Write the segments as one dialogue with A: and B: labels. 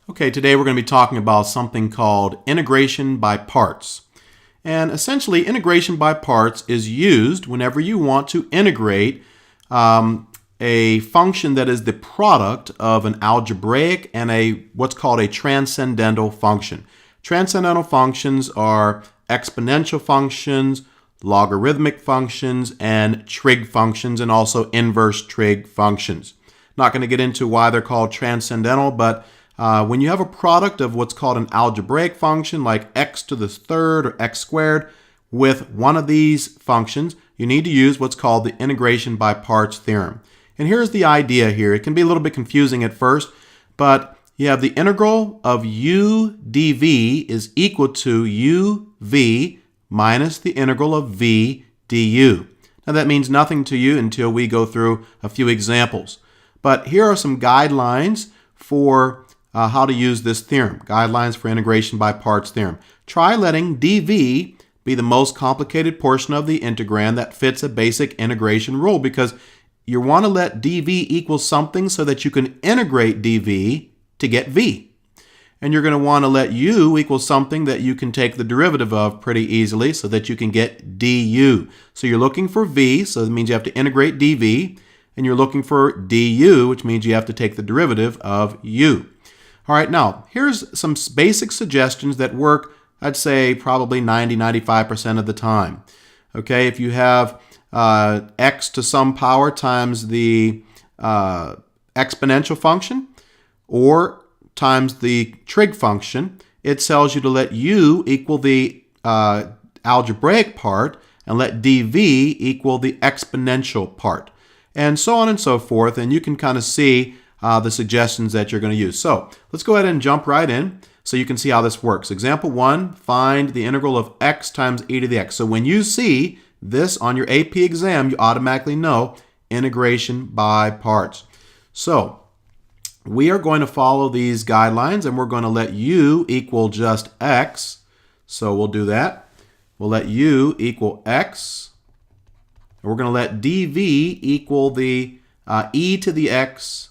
A: Okay, today we're going to be talking about something called integration by parts. And essentially, integration by parts is used whenever you want to integrate a function that is the product of an algebraic and what's called a transcendental function. Transcendental functions are exponential functions, logarithmic functions, and trig functions, and also inverse trig functions. Not going to get into why they're called transcendental, but when you have a product of what's called an algebraic function like x to the third or x squared with one of these functions, you need to use what's called the integration by parts theorem. And here's the idea here. It can be a little bit confusing at first, but you have the integral of u dv is equal to uv minus the integral of v du. Now that means nothing to you until we go through a few examples. But here are some guidelines for how to use this theorem. Guidelines for integration by parts theorem. Try letting dv be the most complicated portion of the integrand that fits a basic integration rule, because you want to let dv equal something so that you can integrate dv to get v. And you're going to want to let u equal something that you can take the derivative of pretty easily so that you can get du. So you're looking for v, so that means you have to integrate dv, and you're looking for du, which means you have to take the derivative of u. All right, now, here's some basic suggestions that work, I'd say, probably 90-95% of the time. Okay, if you have x to some power times the exponential function or times the trig function, it tells you to let u equal the algebraic part and let dv equal the exponential part, and so on and so forth, and you can kind of see the suggestions that you're going to use. So let's go ahead and jump right in so you can see how this works. Example 1, find the integral of x times e to the x. So when you see this on your AP exam, you automatically know integration by parts. So we are going to follow these guidelines, and we're going to let u equal just x. So we'll do that. We'll let u equal x. And we're going to let dv equal the e to the x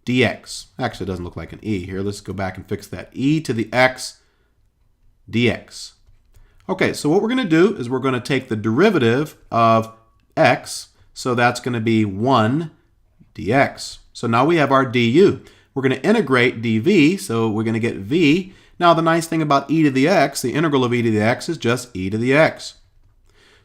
A: dx. Actually, it doesn't look like an e here. Let's go back and fix that. E to the x dx. Okay, so what we're going to do is we're going to take the derivative of x. So that's going to be 1 dx. So now we have our du. We're going to integrate dv, so we're going to get v. Now the nice thing about e to the x, the integral of e to the x is just e to the x.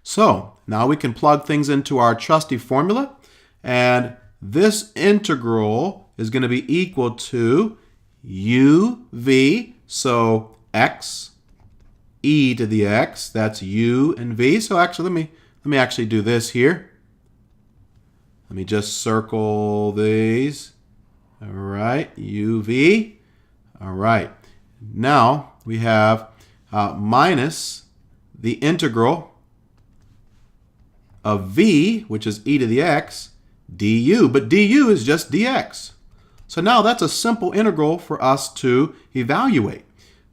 A: So now we can plug things into our trusty formula, and this integral is going to be equal to uv, so x e to the x, that's u and v. So actually, let me actually do this here. Let me just circle these. All right, uv. All right, now we have minus the integral of v, which is e to the x, du, but du is just dx. So now that's a simple integral for us to evaluate.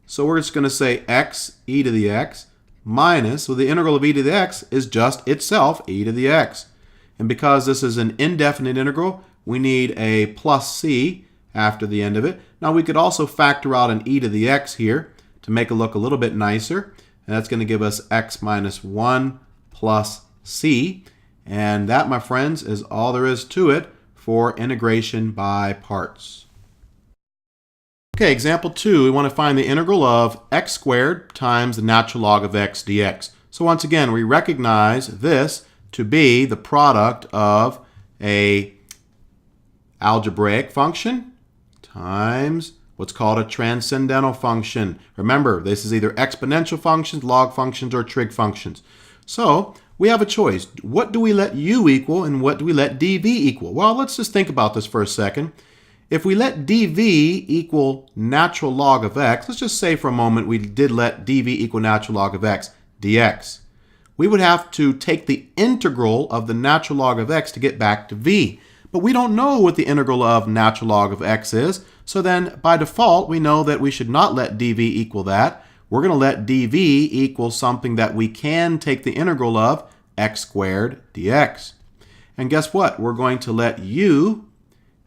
A: So we're just going to say x e to the x minus, so the integral of e to the x is just itself e to the x. And because this is an indefinite integral, we need a plus c after the end of it. Now we could also factor out an e to the x here to make it look a little bit nicer. And that's going to give us x minus 1 plus c. And that, my friends, is all there is to it for integration by parts. Okay, example 2, we want to find the integral of x squared times the natural log of x dx. So once again, we recognize this to be the product of a algebraic function times what's called a transcendental function. Remember, this is either exponential functions, log functions, or trig functions. So we have a choice. What do we let u equal and what do we let dv equal? Well, let's just think about this for a second. If we let dv equal natural log of x, let's just say for a moment we did let dv equal natural log of x dx. We would have to take the integral of the natural log of x to get back to v. But we don't know what the integral of natural log of x is, so then by default we know that we should not let dv equal that. We're going to let dv equal something that we can take the integral of, x squared dx. And guess what? We're going to let u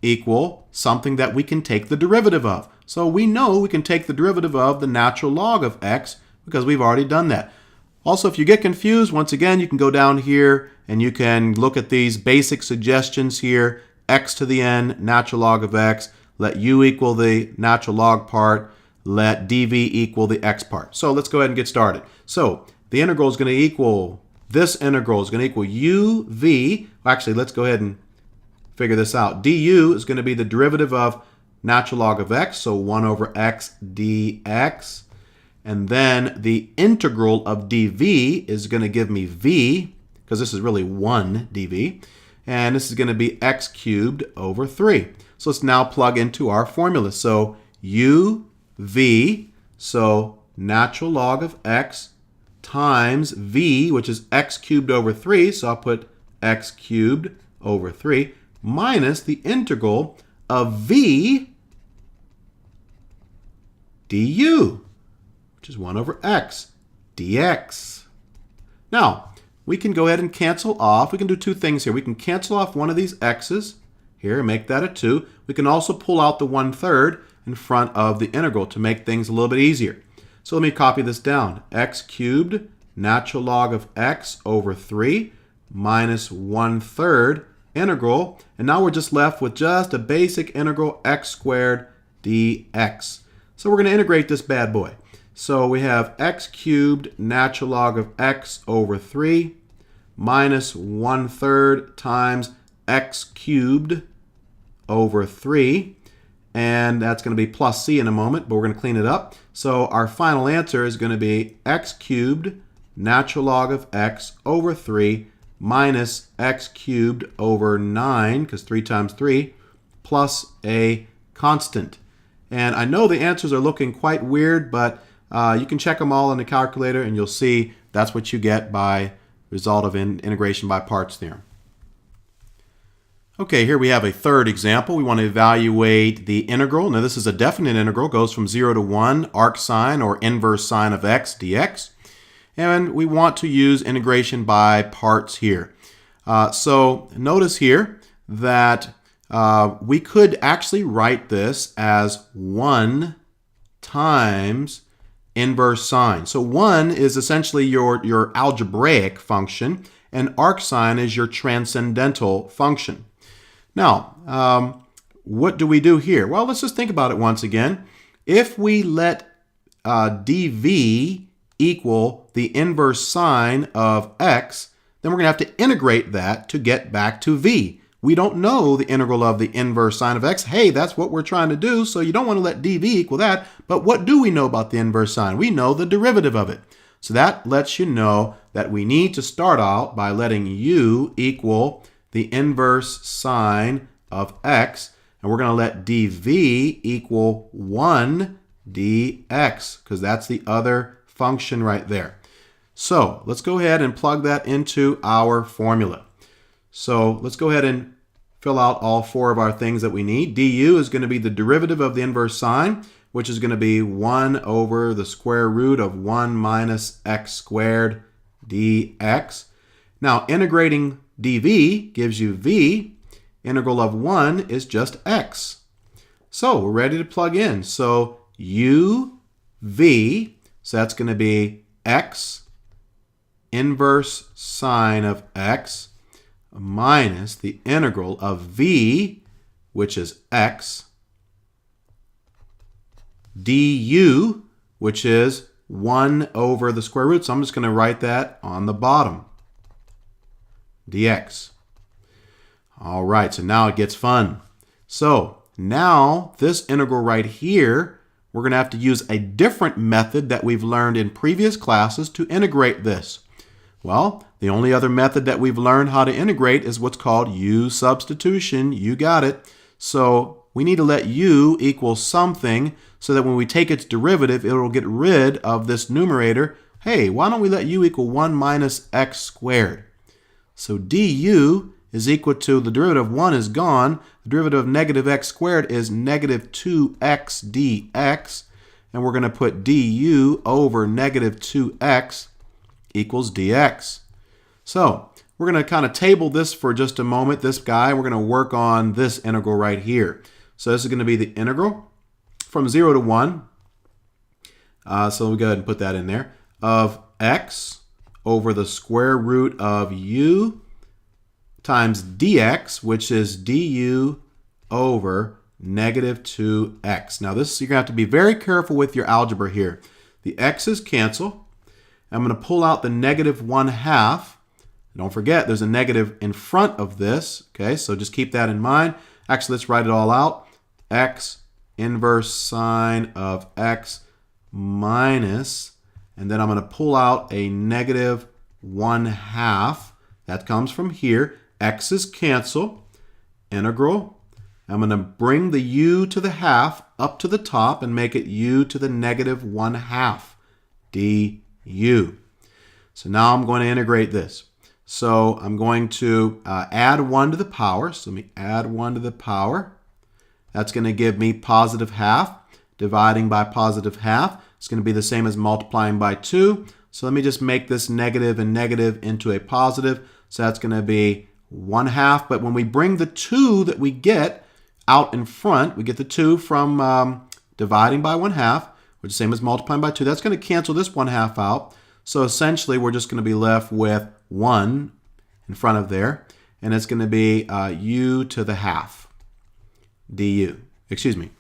A: equal something that we can take the derivative of. So we know we can take the derivative of the natural log of x because we've already done that. Also, if you get confused, once again, you can go down here and you can look at these basic suggestions here. X to the n, natural log of x. Let u equal the natural log part. Let dv equal the x part. So let's go ahead and get started. So the integral is going to equal, this integral is going to equal uv. Actually, let's go ahead and figure this out. Du is going to be the derivative of natural log of x, so 1 over x dx. And then the integral of dv is going to give me v, because this is really 1 dv. And this is going to be x cubed over 3. So let's now plug into our formula. So uv, so natural log of x times v, which is x cubed over 3. So I'll put x cubed over 3 minus the integral of v du, which is 1 over x dx. Now, we can go ahead and cancel off. We can do two things here. We can cancel off one of these x's here and make that a 2. We can also pull out the 1/3 in front of the integral to make things a little bit easier. So let me copy this down. X cubed natural log of x over 3 minus 1/3 integral. And now we're just left with just a basic integral x squared dx. So we're going to integrate this bad boy. So we have x cubed natural log of x over 3 minus 1/3 times x cubed over 3. And that's going to be plus c in a moment, but we're going to clean it up. So our final answer is going to be x cubed natural log of x over 3 minus x cubed over 9, because 3 times 3, plus a constant. And I know the answers are looking quite weird, but you can check them all in the calculator and you'll see that's what you get by result of integration by parts theorem. Okay, here we have a third example. We want to evaluate the integral. Now this is a definite integral, goes from 0 to 1, arc sine or inverse sine of x dx. And we want to use integration by parts here. So notice here that we could actually write this as 1 times inverse sine. So 1 is essentially your algebraic function, and arc sine is your transcendental function. Now, what do we do here? Well, let's just think about it once again. If we let dv equal the inverse sine of x, then we're going to have to integrate that to get back to v. We don't know the integral of the inverse sine of x. Hey, that's what we're trying to do, so you don't want to let dv equal that. But what do we know about the inverse sine? We know the derivative of it. So that lets you know that we need to start out by letting u equal the inverse sine of x, and we're going to let dv equal 1 dx, because that's the other function right there. So let's go ahead and plug that into our formula. So let's go ahead and fill out all 4 of our things that we need. Du is going to be the derivative of the inverse sine, which is going to be 1 over the square root of 1 minus x squared dx. Now integrating dv gives you v. Integral of 1 is just x. So we're ready to plug in. So uv, so that's going to be x inverse sine of x minus the integral of v, which is x, du, which is 1 over the square root. So I'm just going to write that on the bottom. Dx. All right, so now it gets fun. So now this integral right here, we're going to have to use a different method that we've learned in previous classes to integrate this. Well, the only other method that we've learned how to integrate is what's called u substitution. You got it. So we need to let u equal something so that when we take its derivative, it will get rid of this numerator. Hey, why don't we let u equal 1 minus x squared? So du is equal to, the derivative of 1 is gone. The derivative of negative x squared is negative 2x dx. And we're going to put du over negative 2x equals dx. So we're going to kind of table this for just a moment, this guy. We're going to work on this integral right here. So this is going to be the integral from 0 to 1. So we go ahead and put that in there. Of x over the square root of u times dx, which is du over negative 2x. Now this, you're going to have to be very careful with your algebra here. The x's cancel. I'm going to pull out the negative 1/2. Don't forget, there's a negative in front of this. Okay, so just keep that in mind. Actually, let's write it all out. X inverse sine of x minus, and then I'm going to pull out a negative 1/2. That comes from here. X's cancel. Integral. I'm going to bring the u to the half up to the top and make it u to the negative 1/2 du. So now I'm going to integrate this. So I'm going to add 1 to the power. So let me add 1 to the power. That's going to give me positive half. Dividing by positive half. It's going to be the same as multiplying by 2. So let me just make this negative and negative into a positive. So that's going to be 1/2. But when we bring the 2 that we get out in front, we get the 2 from dividing by 1/2, which is the same as multiplying by 2. That's going to cancel this 1/2 out. So essentially, we're just going to be left with 1 in front of there. And it's going to be u to the half du. Excuse me.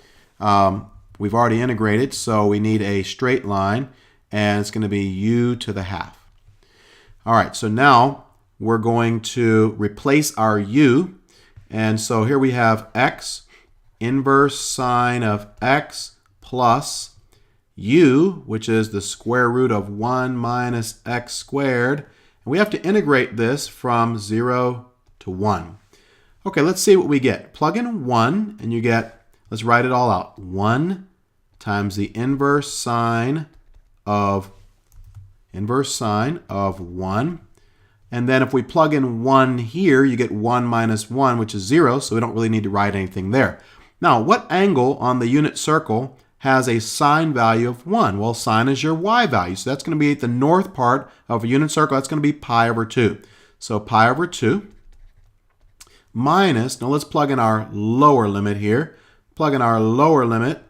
A: We've already integrated, so we need a straight line. And it's going to be u to the half. All right, so now we're going to replace our u. And so here we have x inverse sine of x plus u, which is the square root of 1 minus x squared. And we have to integrate this from 0 to 1. Okay, let's see what we get. Plug in 1 and you get, let's write it all out. 1 times the inverse sine of 1. And then if we plug in 1 here, you get 1 minus 1, which is 0, so we don't really need to write anything there. Now, what angle on the unit circle has a sine value of 1? Well, sine is your y value, so that's going to be at the north part of a unit circle. That's going to be pi over 2. So pi over 2 minus, now let's plug in our lower limit here. Plug in our lower limit,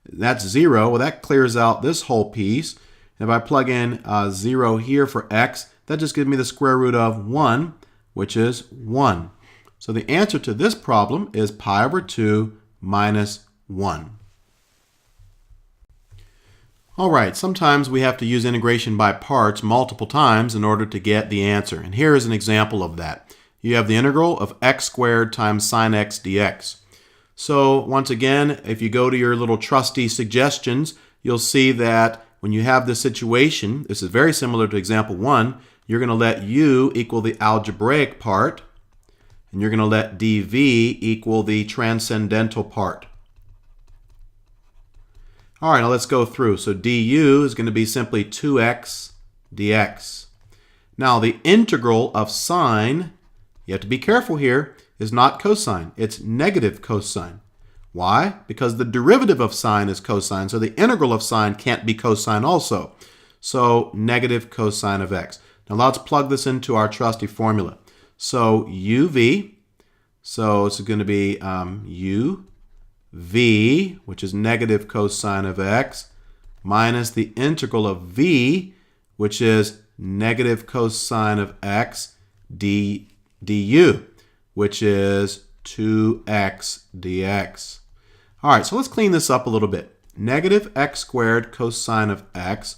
A: that's 0. Well, that clears out this whole piece. And if I plug in 0 here for x, that just gives me the square root of 1, which is 1. So the answer to this problem is pi over 2 minus 1. All right, sometimes we have to use integration by parts multiple times in order to get the answer. And here is an example of that. You have the integral of x squared times sine x dx. So once again, if you go to your little trusty suggestions, you'll see that when you have this situation, this is very similar to example 1, you're going to let u equal the algebraic part, and you're going to let dv equal the transcendental part. All right, now let's go through. So du is going to be simply 2x dx. Now the integral of sine, you have to be careful here, is not cosine. It's negative cosine. Why? Because the derivative of sine is cosine, so the integral of sine can't be cosine also. So negative cosine of x. Now let's plug this into our trusty formula. So uv, so it's going to be uv, which is negative cosine of x, minus the integral of v, which is negative cosine of x du, which is 2x dx. All right, so let's clean this up a little bit. Negative x squared cosine of x.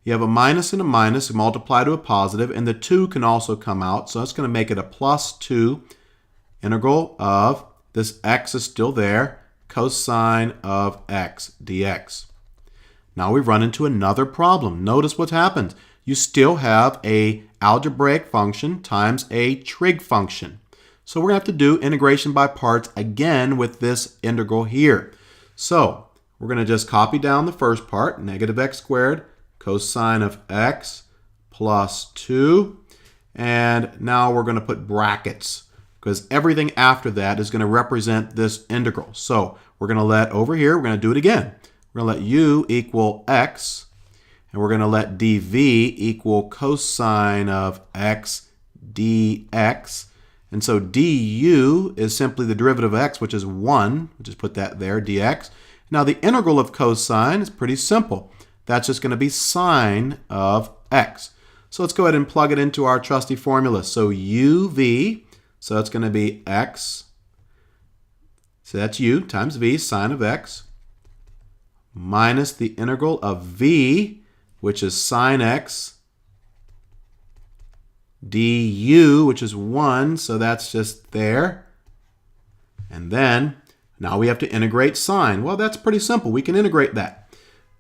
A: You have a minus and a minus, multiply to a positive, and the 2 can also come out. So that's going to make it a plus 2 integral of, this x is still there, cosine of x dx. Now we run into another problem. Notice what's happened. You still have a algebraic function times a trig function. So we're going to have to do integration by parts again with this integral here. So we're going to just copy down the first part, negative x squared cosine of x plus 2. And now we're going to put brackets because everything after that is going to represent this integral. So we're going to let over here, we're going to do it again. We're going to let u equal x, and we're going to let dv equal cosine of x dx. And so du is simply the derivative of x, which is 1. We'll just put that there, dx. Now the integral of cosine is pretty simple. That's just going to be sine of x. So let's go ahead and plug it into our trusty formula. So uv, so it's going to be x, so that's u times v, sine of x, minus the integral of v, which is sine x, du, which is 1, so that's just there. And then, now we have to integrate sine. Well, that's pretty simple. We can integrate that.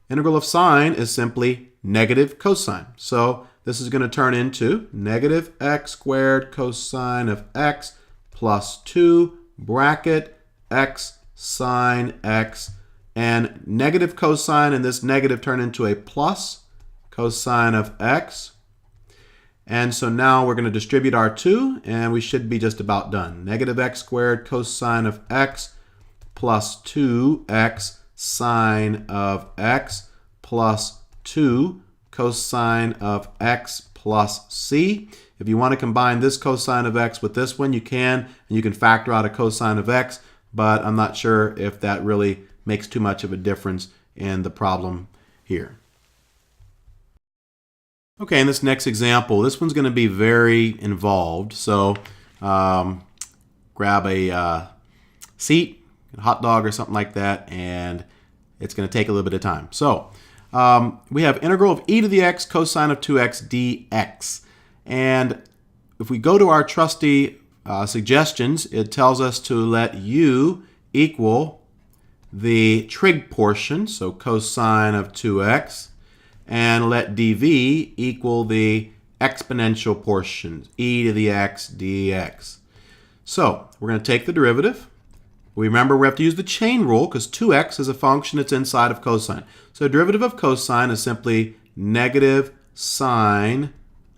A: Integral of sine is simply negative cosine. So this is going to turn into negative x squared cosine of x plus 2 bracket x sine x. And negative cosine and this negative turn into a plus cosine of x. And so now we're going to distribute our 2, and we should be just about done. Negative x squared cosine of x plus 2x sine of x plus 2 cosine of x plus c. If you want to combine this cosine of x with this one, you can, and you can factor out a cosine of x, but I'm not sure if that really makes too much of a difference in the problem here. Okay, in this next example, this one's going to be very involved. So grab a seat, a hot dog or something like that, and it's going to take a little bit of time. So we have integral of e to the x cosine of 2x dx. And if we go to our trusty suggestions, it tells us to let u equal the trig portion, so cosine of 2x, and let dv equal the exponential portion, e to the x dx. So we're going to take the derivative. Remember, we have to use the chain rule because 2x is a function that's inside of cosine. So derivative of cosine is simply negative sine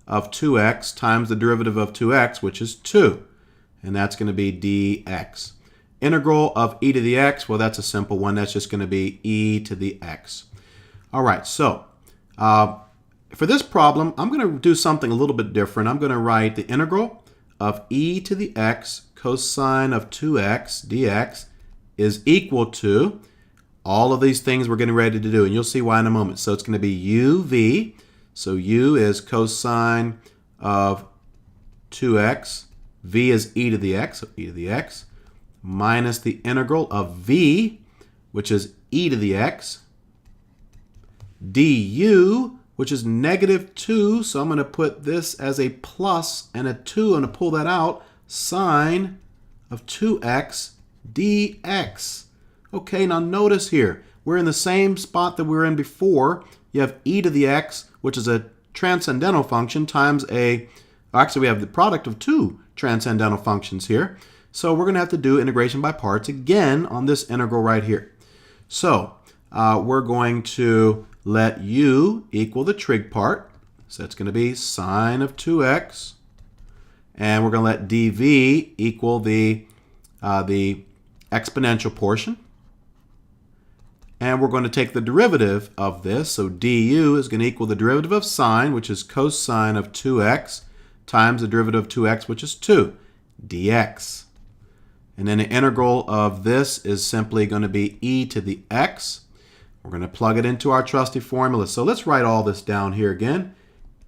A: of 2x times the derivative of 2x, which is 2. And that's going to be dx. Integral of e to the x, well, that's a simple one. That's just going to be e to the x. All right, so for this problem, I'm going to do something a little bit different. I'm going to write the integral of e to the x cosine of 2x dx is equal to all of these things we're getting ready to do, and you'll see why in a moment. So it's going to be uv, so u is cosine of 2x, v is e to the x, so e to the x, minus the integral of v, which is e to the x, du, which is negative 2, so I'm going to put this as a plus and a 2, I'm going to pull that out, sine of 2x dx. Okay, now notice here, we're in the same spot that we were in before. You have e to the x, which is a transcendental function, times actually we have the product of 2 transcendental functions here. So we're going to have to do integration by parts again on this integral right here. So we're going to let u equal the trig part. So that's going to be sine of 2x. And we're going to let dv equal the exponential portion. And we're going to take the derivative of this. So du is going to equal the derivative of sine, which is cosine of 2x, times the derivative of 2x, which is 2, dx. And then the integral of this is simply going to be e to the x. We're going to plug it into our trusty formula. So let's write all this down here again.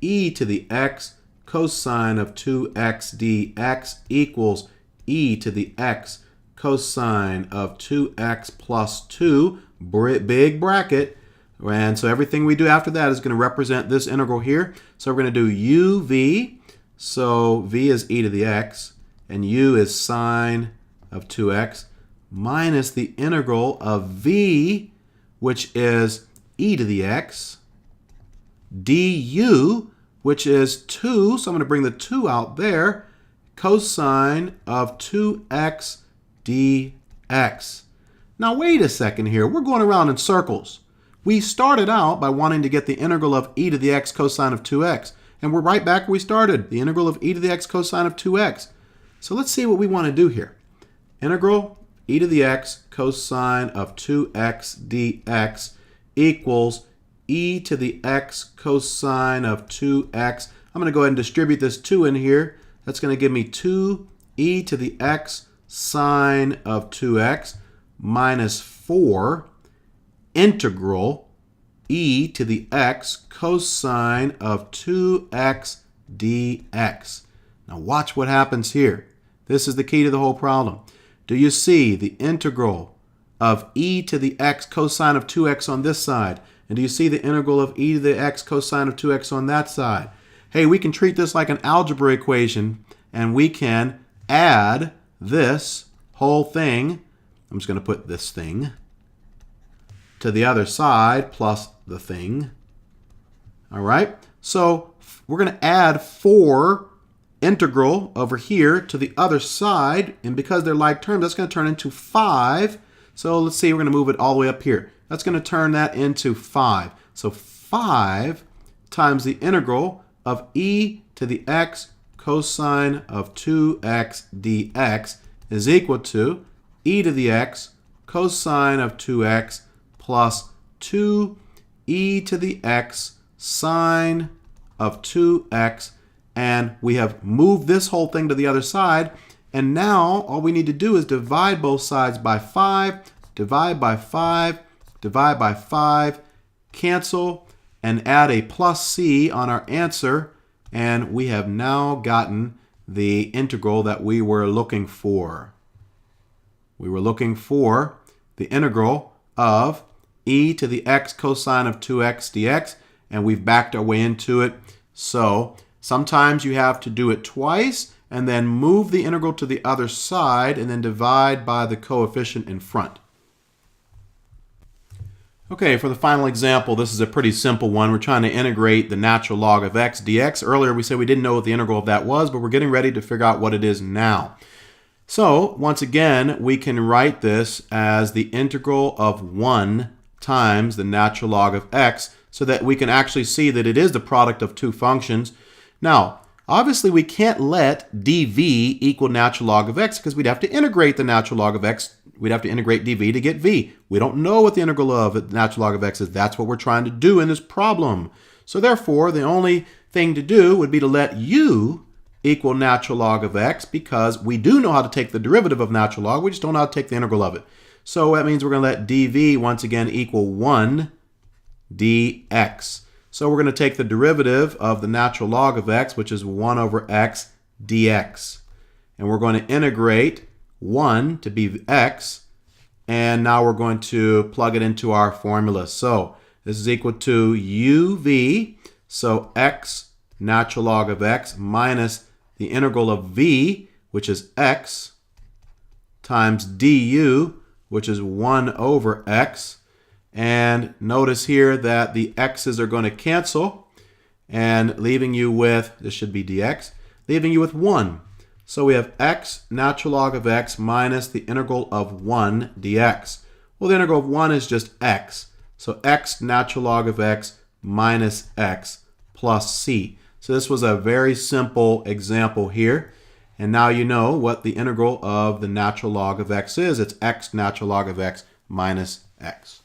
A: E to the x cosine of 2x dx equals e to the x cosine of 2x plus 2, big bracket. And so everything we do after that is going to represent this integral here. So we're going to do uv. So v is e to the x, and u is sine of 2x, minus the integral of v, which is e to the x, du, which is 2, so I'm going to bring the 2 out there, cosine of 2x dx. Now wait a second here, we're going around in circles. We started out by wanting to get the integral of e to the x cosine of 2x, and we're right back where we started, the integral of e to the x cosine of 2x. So let's see what we want to do here. Integral e to the x cosine of 2x dx equals e to the x cosine of 2x. I'm going to go ahead and distribute this 2 in here. That's going to give me 2e to the x sine of 2x minus 4 integral e to the x cosine of 2x dx. Now watch what happens here. This is the key to the whole problem. Do you see the integral of e to the x cosine of 2x on this side? And do you see the integral of e to the x cosine of 2x on that side? Hey, we can treat this like an algebra equation, and we can add this whole thing. I'm just going to put this thing to the other side plus the thing. All right? So we're going to add 4 integral over here to the other side, and because they're like terms, that's going to turn into 5. So let's see, we're going to move it all the way up here. That's going to turn that into 5. So 5 times the integral of e to the x cosine of 2x dx is equal to e to the x cosine of 2x plus 2e to the x sine of 2x. And we have moved this whole thing to the other side. And now all we need to do is divide both sides by 5, divide by 5, divide by 5, cancel, and add a plus c on our answer. And we have now gotten the integral that we were looking for. We were looking for the integral of e to the x cosine of 2x dx, and we've backed our way into it. So sometimes you have to do it twice and then move the integral to the other side and then divide by the coefficient in front. Okay, for the final example, this is a pretty simple one. We're trying to integrate the natural log of x dx. Earlier we said we didn't know what the integral of that was, but we're getting ready to figure out what it is now. So once again, we can write this as the integral of 1 times the natural log of x, so that we can actually see that it is the product of 2 functions. Now, obviously we can't let dv equal natural log of x, because we'd have to integrate the natural log of x. We'd have to integrate dv to get v. We don't know what the integral of the natural log of x is. That's what we're trying to do in this problem. So therefore, the only thing to do would be to let u equal natural log of x, because we do know how to take the derivative of natural log. We just don't know how to take the integral of it. So that means we're going to let dv once again equal 1 dx. So we're going to take the derivative of the natural log of x, which is 1 over x dx. And we're going to integrate 1 to be x. And now we're going to plug it into our formula. So this is equal to uv, so x natural log of x minus the integral of v, which is x, times du, which is 1 over x. And notice here that the x's are going to cancel, and leaving you with, this should be dx, leaving you with 1. So we have x natural log of x minus the integral of 1 dx. Well, the integral of 1 is just x. So x natural log of x minus x plus c. So this was a very simple example here. And now you know what the integral of the natural log of x is. It's x natural log of x minus x.